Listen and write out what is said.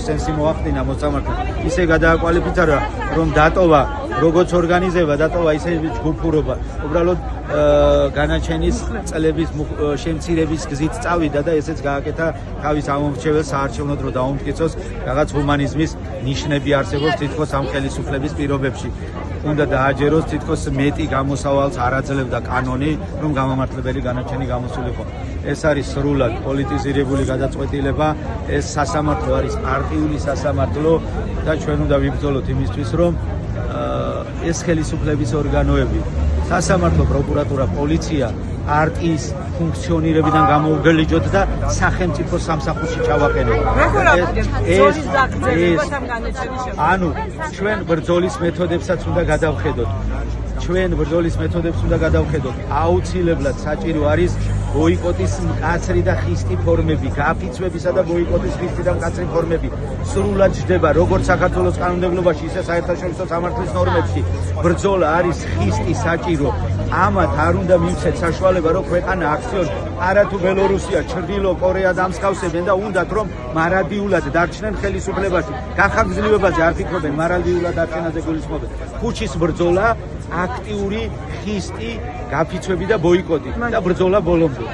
კონსენსი მოახდინა მოსამართლეს, ისე გადააკვალიფიცირა, რომ დატოვა როგორც ორგანიზება, დატოვა ისე ჯგუფურობა. უბრალოდ განაჩენის წლების შემცირების გზით წავიდა და ესეც გააკეთა თავის ამომრჩეველს საარჩევნო დრო დაუმტკიცოს რაღაც ჰუმანიზმის ნიშნები არსებობს თითქოს ამ ხელისუფლების პირობებში. უნდა დააჯეროს თითქოს მეტი გამოსავალს არ აძლევდა კანონი, რომ გამამართლებელი განაჩენი გამოსულიყო. ეს არის სრულად პოლიტიზირებული გადაწყვეტილება, ეს სასამართლო არის პარტიული სასამართლო და ჩვენ უნდა ვიბრძოლოთ იმისთვის, რომ ეს ხელისუფლების ორგანოები, სასამართლო, პროკურატურა, პოლიცია პარტიის ფუნქციონირებიდან გამოუგელიჯოთ და სახელმწიფო სამსახურში ჩავაყენოთ. ანუ ჩვენ ბრძოლის მეთოდებსაც უნდა გადავხედოთ. აუცილებლად საჭირო არის ბოიკოტის მკაცრი და ხისტი ფორმები, გაფიცვებისა და ბოიკოტის ხისტი და მკაცრი ფორმები. სრულად ჯდება როგორც საქართველოს კანონმდებლობაში, ისე საერთაშორისო სამართლის ნორმებში. ბრძოლა არის ხისტი საჭირო. ამათ არ უნდა მივცეთ საშუალება, რომ ქვეყანა აქციონ არა თუ ბელორუსია, ჩრდილო კორეა დამსგავსებენ და უნდათ რომ მარადიულად დარჩნენ ხელისუფლებაში. განხორციელებაზე არ ფიქრობენ, მარადიულად დარჩენაზე გულისხმობენ. ქუჩის ბრძოლა აქტიური ხისტი, გაფიცვები და ბოიკოტი და ბრძოლა ბოლომდე.